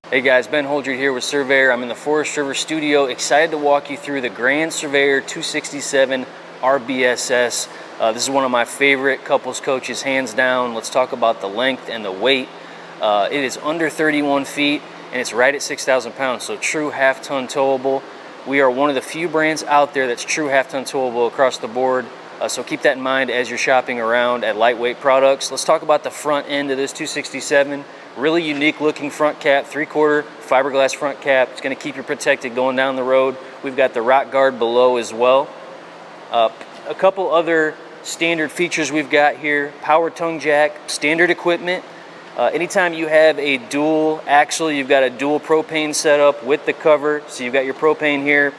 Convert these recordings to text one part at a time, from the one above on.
Hey guys, Ben Holdred here with Surveyor. I'm in the Forest River studio, excited to walk you through the Grand Surveyor 267 RBSS. This is one of my favorite couples coaches, hands down. Let's talk about the length and the weight. It is under 31 feet and it's right at 6,000 pounds, so true half-ton towable. We are one of the few brands out there that's true half-ton towable across the board, so keep that in mind as you're shopping around at lightweight products. Let's talk about the front end of this 267. Really unique looking front cap, 3/4 fiberglass front cap. It's going to keep you protected going down the road. We've got the rock guard below as well. A couple other standard features we've got here: power tongue jack, standard equipment. Anytime you have a dual axle, you've got a dual propane setup with the cover, so you've got your propane here.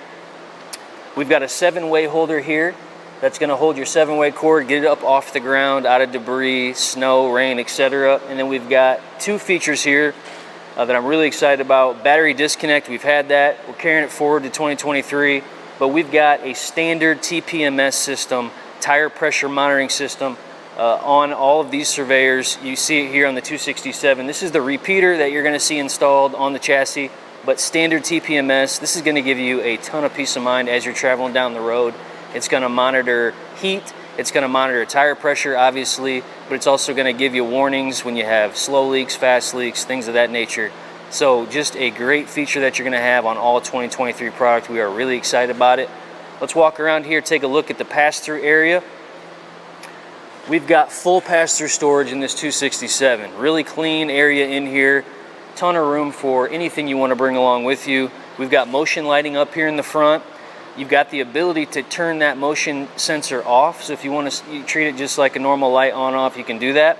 We've got a 7-way holder here that's going to hold your 7-way cord, get it up off the ground, out of debris, snow, rain, etc. And then we've got two features here that I'm really excited about. Battery disconnect, we've had that. We're carrying it forward to 2023. But we've got a standard TPMS system, tire pressure monitoring system, on all of these Surveyors. You see it here on the 267. This is the repeater that you're going to see installed on the chassis, but standard TPMS. This is going to give you a ton of peace of mind as you're traveling down the road. It's going to monitor heat, it's going to monitor tire pressure, obviously, but it's also going to give you warnings when you have slow leaks, fast leaks, things of that nature. So just a great feature that you're going to have on all 2023 product. We are really excited about it. Let's walk around here, take a look at the pass-through area. We've got full pass-through storage in this 267. Really clean area in here. Ton of room for anything you want to bring along with you. We've got motion lighting up here in the front. You've got the ability to turn that motion sensor off. So if you want to treat it just like a normal light on-off, you can do that.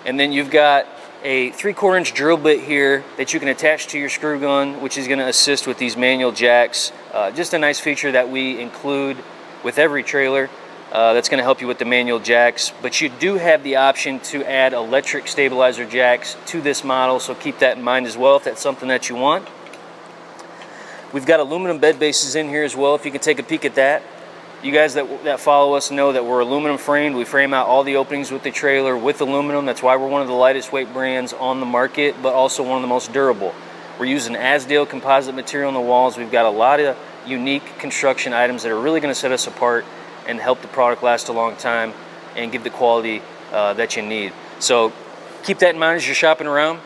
And then you've got a 3/4 inch drill bit here that you can attach to your screw gun, which is going to assist with these manual jacks. Just a nice feature that we include with every trailer. That's going to help you with the manual jacks, but you do have the option to add electric stabilizer jacks to this model, so keep that in mind as well if that's something that you want. We've got aluminum bed bases in here as well, if you can take a peek at that. You guys that follow us know that we're aluminum framed. We frame out all the openings with the trailer with aluminum. That's why we're one of the lightest weight brands on the market, but also one of the most durable. We're using Asdale composite material on the walls. We've got a lot of unique construction items that are really going to set us apart and help the product last a long time and give the quality that you need. So keep that in mind as you're shopping around.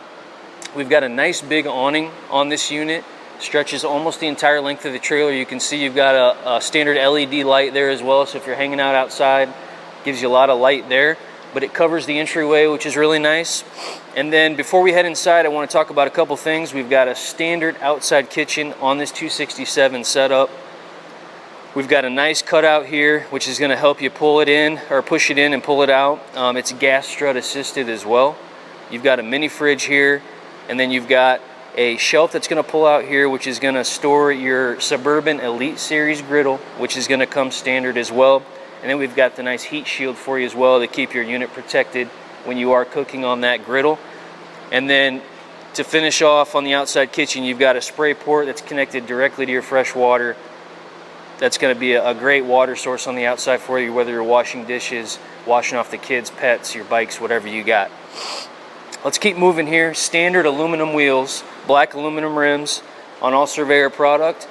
We've got a nice big awning on this unit. Stretches almost the entire length of the trailer. You can see you've got a standard LED light there as well, so if you're hanging out outside, gives you a lot of light there, but it covers the entryway, which is really nice. And then before we head inside, I want to talk about a couple things. We've got a standard outside kitchen on this 267 setup. We've got a nice cutout here, which is going to help you pull it in or push it in and pull it out. It's gas strut assisted as well. You've got a mini fridge here, and then you've got a shelf that's going to pull out here, which is going to store your Suburban Elite Series griddle, which is going to come standard as well. And then we've got the nice heat shield for you as well to keep your unit protected when you are cooking on that griddle. And then to finish off on the outside kitchen, you've got a spray port that's connected directly to your fresh water. That's going to be a great water source on the outside for you, whether you're washing dishes, washing off the kids' pets, your bikes, whatever you got. Let's keep moving here. Standard aluminum wheels, black aluminum rims on all Surveyor product.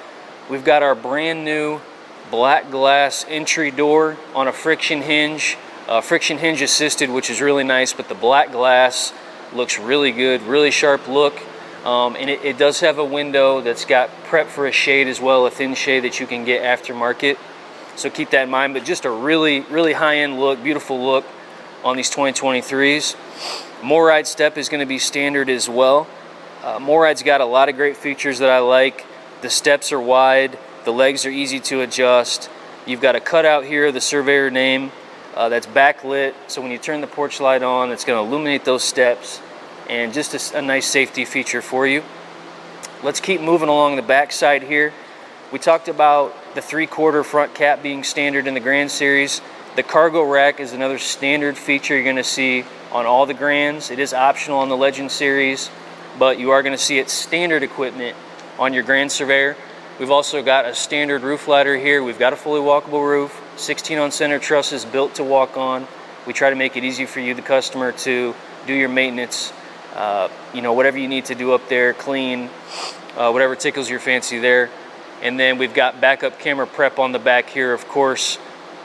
We've got our brand new black glass entry door on a friction hinge assisted, which is really nice, but the black glass looks really good, really sharp look. And it does have a window that's got prep for a shade as well, a thin shade that you can get aftermarket. So keep that in mind, but just a really, really high-end look, beautiful look on these 2023s. MORryde step is going to be standard as well. MORryde's got a lot of great features that I like. The steps are wide, the legs are easy to adjust. You've got a cutout here, the Surveyor name, that's backlit, so when you turn the porch light on, it's going to illuminate those steps, and just a nice safety feature for you. Let's keep moving along the back side here. We talked about the 3/4 front cap being standard in the Grand Series. The cargo rack is another standard feature you're going to see on all the Grands. It is optional on the Legend Series, but you are going to see it standard equipment on your Grand Surveyor. We've also got a standard roof ladder here. We've got a fully walkable roof, 16 on center trusses built to walk on. We try to make it easy for you, the customer, to do your maintenance you know, whatever you need to do up there, clean, whatever tickles your fancy there. And then we've got backup camera prep on the back here, of course.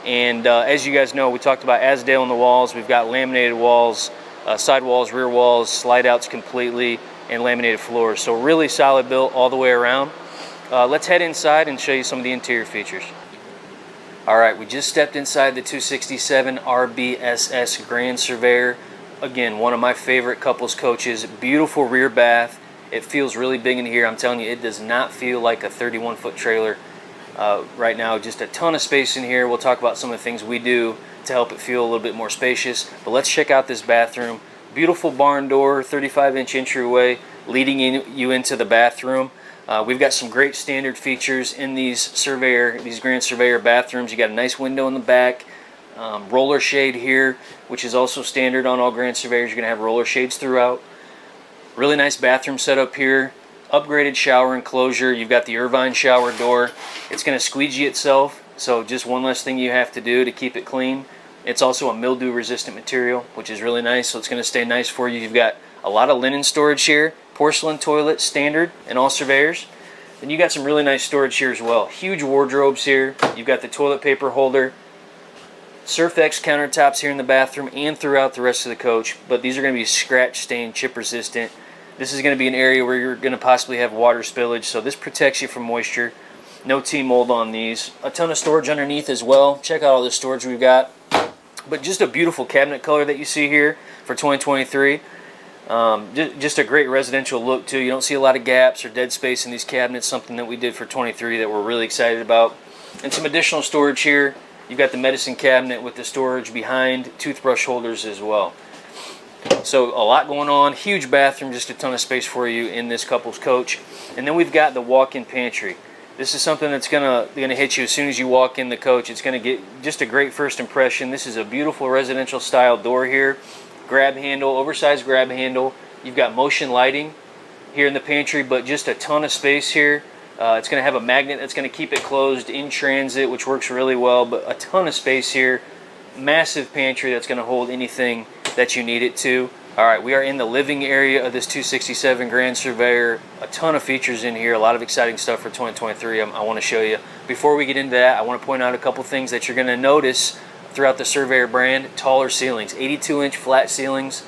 And as you guys know, we talked about Asdale on the walls. We've got laminated walls, side walls, rear walls, slide outs completely, and laminated floors. So really solid built all the way around. Let's head inside and show you some of the interior features. All right, we just stepped inside the 267 RBSS Grand Surveyor. Again, one of my favorite couples coaches. Beautiful rear bath. It feels really big in here. I'm telling you, it does not feel like a 31-foot trailer right now. Just a ton of space in here. We'll talk about some of the things we do to help it feel a little bit more spacious. But let's check out this bathroom. Beautiful barn door, 35-inch entryway leading you into the bathroom. We've got some great standard features in these Grand Surveyor bathrooms. You got a nice window in the back, roller shade here, which is also standard on all Grand Surveyors. You're going to have roller shades throughout. Really nice bathroom setup here. Upgraded shower enclosure. You've got the Irvine shower door. It's going to squeegee itself, so just one less thing you have to do to keep it clean. It's also a mildew resistant material, which is really nice, so it's going to stay nice for you. You've got a lot of linen storage here. Porcelain toilet, standard in all Surveyors. Then you got some really nice storage here as well. Huge wardrobes here. You've got the toilet paper holder. Surfex countertops here in the bathroom and throughout the rest of the coach, but these are going to be scratch, stain, chip resistant. This is going to be an area where you're going to possibly have water spillage, so this protects you from moisture. No T-mold on these. A ton of storage underneath as well. Check out all the storage we've got. But just a beautiful cabinet color that you see here for 2023. Just a great residential look too. You don't see a lot of gaps or dead space in these cabinets, something that we did for 23 that we're really excited about. And some additional storage here. You've got the medicine cabinet with the storage behind, toothbrush holders as well. So a lot going on. Huge bathroom, just a ton of space for you in this couple's coach. And then we've got the walk-in pantry. This is something that's gonna hit you as soon as you walk in the coach. It's gonna get just a great first impression. This is a beautiful residential style door here. Grab handle, oversized grab handle. You've got motion lighting here in the pantry, but just a ton of space here. It's going to have a magnet that's going to keep it closed in transit, which works really well, but a ton of space here. Massive pantry that's going to hold anything that you need it to. All right, we are in the living area of this 267 Grand Surveyor. A ton of features in here, a lot of exciting stuff for 2023 I want to show you. Before we get into that, I want to point out a couple things that you're going to notice throughout the Surveyor brand. Taller ceilings, 82-inch flat ceilings,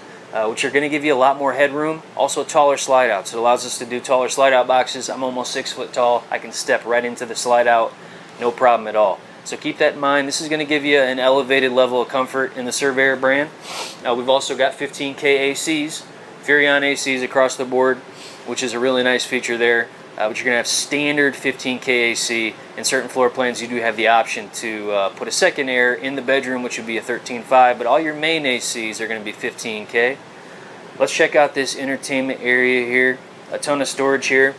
which are going to give you a lot more headroom. Also taller slide outs. It allows us to do taller slide out boxes. I'm almost 6 foot tall. I can step right into the slide out, no problem at all. So keep that in mind. This is going to give you an elevated level of comfort in the Surveyor brand. We've also got 15K ACs, Furrion ACs across the board, which is a really nice feature there. But you're going to have standard 15K AC. In certain floor plans, you do have the option to put a second air in the bedroom, which would be a 13.5, but all your main ACs are going to be 15K. Let's check out this entertainment area here. A ton of storage here.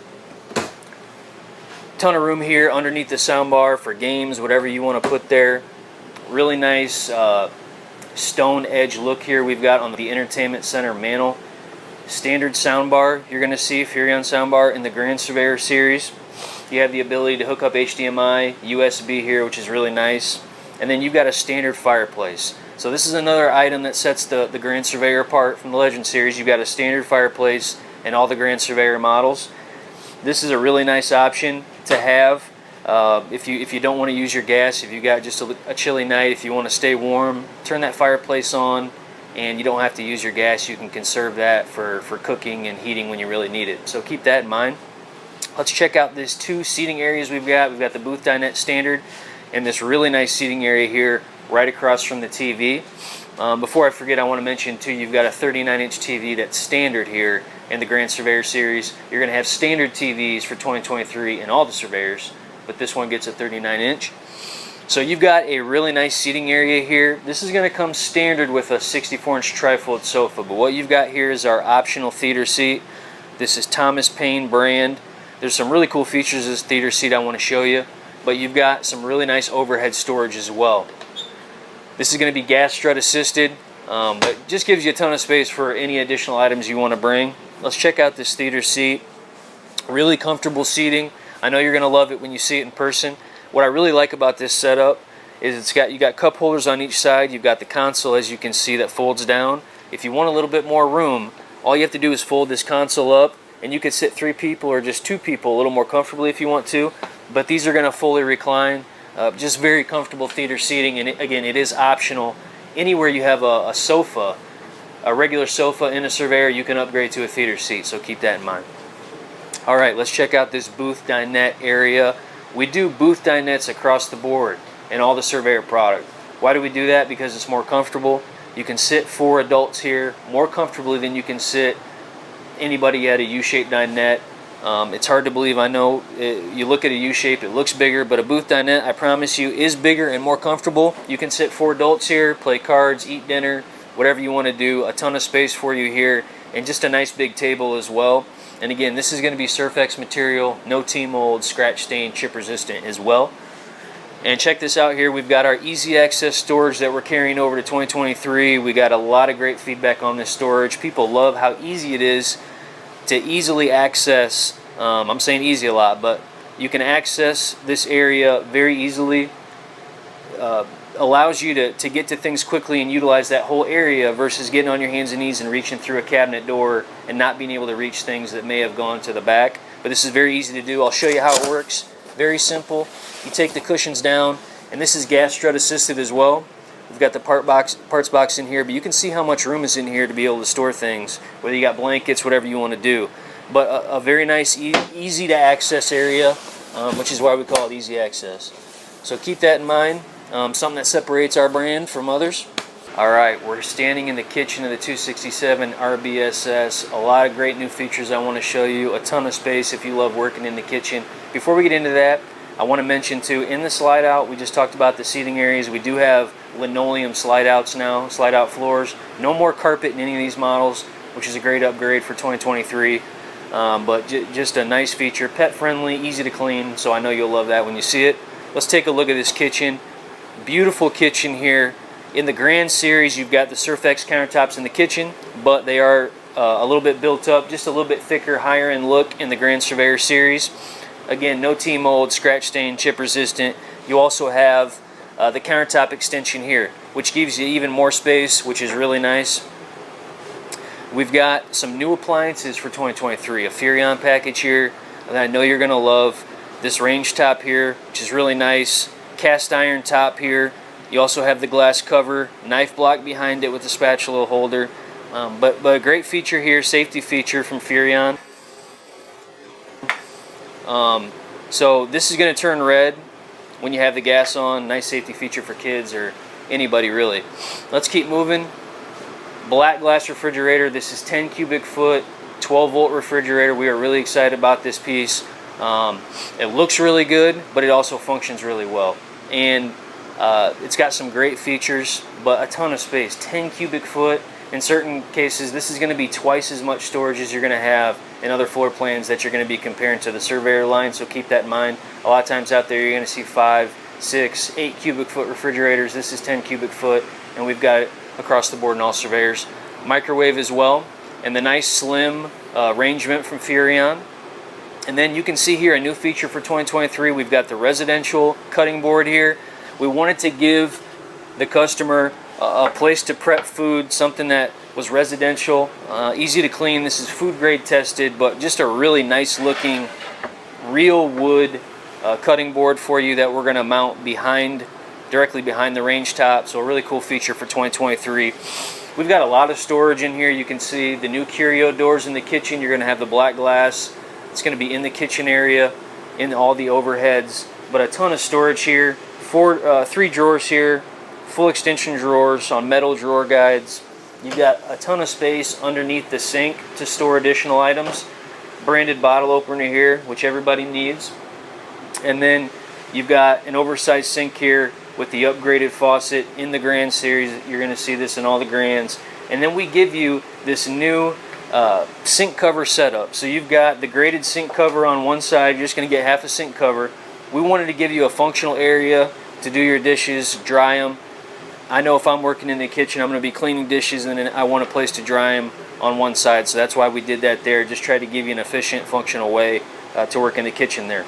Ton of room here underneath the soundbar for games, whatever you want to put there. Really nice stone edge look here we've got on the entertainment center mantle. Standard soundbar, you're going to see Furrion soundbar in the Grand Surveyor series. You have the ability to hook up HDMI, USB here, which is really nice. And then you've got a standard fireplace. So this is another item that sets the Grand Surveyor apart from the Legend series. You've got a standard fireplace in all the Grand Surveyor models. This is a really nice option to have if you don't want to use your gas, if you got just a chilly night, if you want to stay warm, turn that fireplace on. And you don't have to use your gas. You can conserve that for cooking and heating when you really need it. So keep that in mind. Let's check out these two seating areas we've got. We've got the booth dinette standard and this really nice seating area here right across from the TV. Before I forget, I want to mention too, you've got a 39-inch TV that's standard here in the Grand Surveyor series. You're going to have standard TVs for 2023 in all the Surveyors, but this one gets a 39-inch. So you've got a really nice seating area here. This is going to come standard with a 64-inch trifold sofa, but what you've got here is our optional theater seat. This is Thomas Paine brand. There's some really cool features of this theater seat I want to show you, but you've got some really nice overhead storage as well. This is going to be gas strut assisted, but just gives you a ton of space for any additional items you want to bring. Let's check out this theater seat. Really comfortable seating. I know you're going to love it when you see it in person. What I really like about this setup is you got cup holders on each side. You've got the console, as you can see, that folds down. If you want a little bit more room, All you have to do is fold this console up, and you could sit 3 people or just 2 people a little more comfortably if you want to. But these are going to fully recline. Just very comfortable theater seating, and again, it is optional. Anywhere you have a sofa, a regular sofa in a Surveyor, you can upgrade to a theater seat, so keep that in mind. Alright, let's check out this booth dinette area. We do booth dinettes across the board in all the Surveyor product. Why do we do that? Because it's more comfortable. You can sit 4 adults here more comfortably than you can sit anybody at a U-shaped dinette. It's hard to believe, I know. You look at a U-shape, it looks bigger, but a booth dinette, I promise you, is bigger and more comfortable. You can sit 4 adults here, play cards, eat dinner, whatever you want to do. A ton of space for you here, and just a nice big table as well. And again, this is going to be Surfex material, no T-mold, scratch stain, chip resistant as well. And check this out here, we've got our easy access storage that we're carrying over to 2023. We got a lot of great feedback on this storage. People love how easy it is to easily access. I'm saying easy a lot, but you can access this area very easily. Allows you to get to things quickly and utilize that whole area versus getting on your hands and knees and reaching through a cabinet door and not being able to reach things that may have gone to the back. But this is very easy to do. I'll show you how it works. Very simple. You take the cushions down, and this is gas strut assisted as well. We've got the parts box in here, but you can see how much room is in here to be able to store things, whether you got blankets, whatever you want to do. But a very nice, easy to access area, which is why we call it easy access. So keep that in mind. Something that separates our brand from others. Alright, we're standing in the kitchen of the 267 RBSS. A lot of great new features I want to show you. A ton of space if you love working in the kitchen. Before we get into that, I want to mention too, in the slide out, we just talked about the seating areas. We do have linoleum slide outs now, slide out floors. No more carpet in any of these models, which is a great upgrade for 2023. But just a nice feature, pet friendly, easy to clean, so I know you'll love that when you see it. Let's take a look at this kitchen. Beautiful kitchen here. In the Grand Series, you've got the Surfex countertops in the kitchen, but they are a little bit built up, just a little bit thicker, higher end look in the Grand Surveyor Series. Again, no T-mold, scratch stain, chip resistant. You also have the countertop extension here, which gives you even more space, which is really nice. We've got some new appliances for 2023. A Furrion package here that I know you're going to love. This range top here, which is really nice. Cast iron top here. You also have the glass cover, knife block behind it with the spatula holder. But a great feature here, safety feature from Furrion. So this is going to turn red when you have the gas on. Nice safety feature for kids or anybody really. Let's keep moving. Black glass refrigerator. This is 10 cubic foot, 12 volt refrigerator. We are really excited about this piece. It looks really good, but it also functions really well. And it's got some great features, but a ton of space. 10 cubic foot. In certain cases, this is going to be twice as much storage as you're going to have in other floor plans that you're going to be comparing to the Surveyor line, so keep that in mind. A lot of times out there, you're going to see 5, 6, 8 cubic foot refrigerators. This is 10 cubic foot, and we've got it across the board in all Surveyors. Microwave as well, and the nice slim range vent from Furrion. And then you can see here a new feature for 2023. We've got the residential cutting board here. We wanted to give the customer a place to prep food, something that was residential, easy to clean. This is food grade tested, but just a really nice looking real wood cutting board for you that we're going to mount directly behind the range top. So a really cool feature for 2023. We've got a lot of storage in here. You can see the new curio doors in the kitchen. You're going to have the black glass. It's going to be in the kitchen area, in all the overheads, but a ton of storage here. 3 drawers here, full extension drawers on metal drawer guides. You've got a ton of space underneath the sink to store additional items. Branded bottle opener here, which everybody needs. And then you've got an oversized sink here with the upgraded faucet in the Grand Series. You're going to see this in all the Grands. And then we give you this new sink cover setup. So you've got the graded sink cover on one side. You're just going to get half a sink cover. We wanted to give you a functional area to do your dishes, dry them. I know if I'm working in the kitchen, I'm going to be cleaning dishes, and then I want a place to dry them on one side. So that's why we did that there. Just try to give you an efficient, functional way to work in the kitchen there.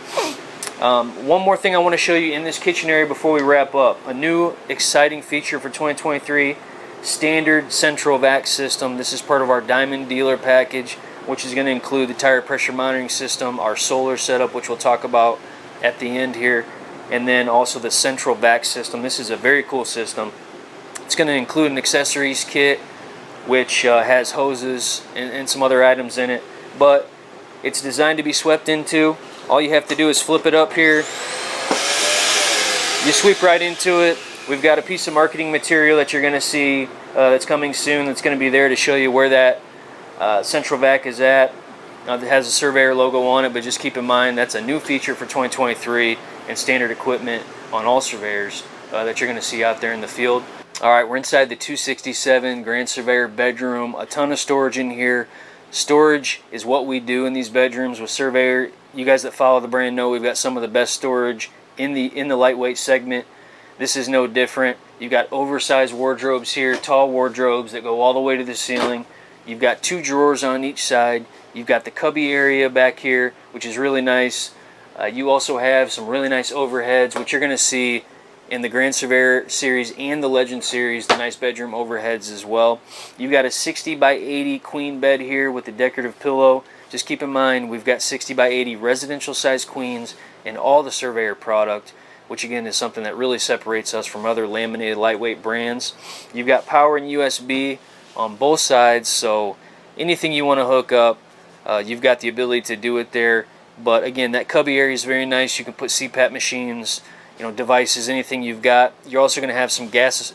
One more thing I want to show you in this kitchen area before we wrap up. A new exciting feature for 2023. standard central vac system. This is part of our Diamond Dealer package, which is going to include the tire pressure monitoring system, our solar setup, which we'll talk about at the end here, and then also the central vac system. This is a very cool system. It's going to include an accessories kit, which has hoses and some other items in it, but it's designed to be swept into. All you have to do is flip it up here. You sweep right into it. We've got a piece of marketing material that you're going to see that's coming soon, that's going to be there to show you where that central vac is at. It has a Surveyor logo on it, but just keep in mind that's a new feature for 2023 and standard equipment on all Surveyors that you're going to see out there in the field. All right, we're inside the 267 Grand Surveyor bedroom. A ton of storage in here. Storage is what we do in these bedrooms with Surveyor. You guys that follow the brand know we've got some of the best storage in the lightweight segment. This is no different. You've got oversized wardrobes here, tall wardrobes that go all the way to the ceiling. You've got 2 drawers on each side. You've got the cubby area back here, which is really nice. You also have some really nice overheads, which you're going to see in the Grand Surveyor series and the Legend series, the nice bedroom overheads as well. You've got a 60 by 80 queen bed here with a decorative pillow. Just keep in mind, we've got 60 by 80 residential size queens in all the Surveyor product, which again is something that really separates us from other laminated lightweight brands. You've got power and USB on both sides, so anything you want to hook up, you've got the ability to do it there. But again, that cubby area is very nice. You can put CPAP machines, devices, anything you've got. You're also going to have some gas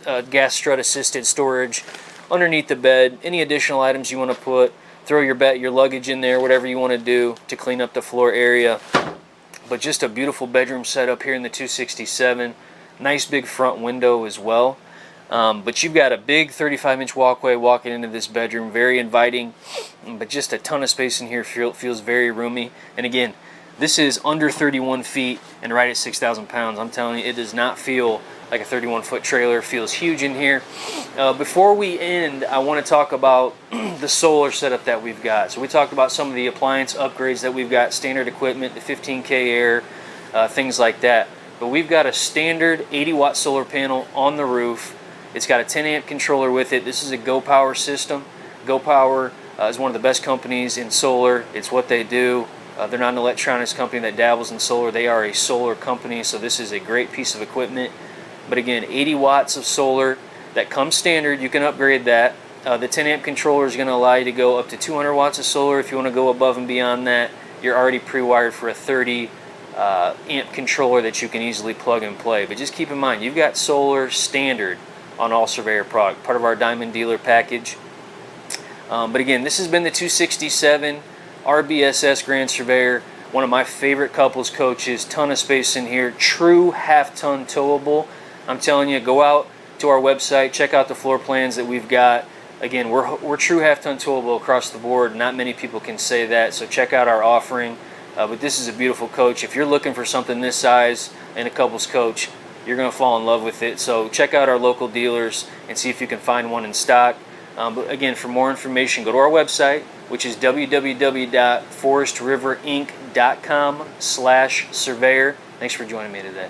strut assisted storage underneath the bed. Any additional items you want to put, throw your luggage in there, whatever you want to do to clean up the floor area. But just a beautiful bedroom setup here in the 267. Nice big front window as well. But you've got a big 35-inch walkway walking into this bedroom. Very inviting, but just a ton of space in here. Feels very roomy. And again, this is under 31 feet and right at 6,000 pounds. I'm telling you, it does not feel like a 31-foot trailer. It feels huge in here. Before we end, I want to talk about the solar setup that we've got. So we talked about some of the appliance upgrades that we've got, standard equipment, the 15K air, things like that. But we've got a standard 80-watt solar panel on the roof. It's got a 10-amp controller with it. This is a Go Power system. Go Power is one of the best companies in solar. It's what they do. They're not an electronics company that dabbles in solar. They are a solar company, so this is a great piece of equipment. But again, 80 watts of solar that comes standard. You can upgrade that. The 10-amp controller is going to allow you to go up to 200 watts of solar. If you want to go above and beyond that, you're already pre-wired for a 30 amp controller that you can easily plug and play. But just keep in mind, you've got solar standard on all Surveyor product, part of our Diamond Dealer package. But again, this has been the 267 RBSS Grand Surveyor, one of my favorite couples coaches. Ton of space in here, true half-ton towable. I'm telling you, go out to our website, check out the floor plans that we've got. Again, we're true half-ton towable across the board. Not many people can say that, so check out our offering. But this is a beautiful coach. If you're looking for something this size in a couples coach, you're going to fall in love with it. So check out our local dealers and see if you can find one in stock. But again, for more information, go to our website, which is www.forestriverinc.com/surveyor. Thanks for joining me today.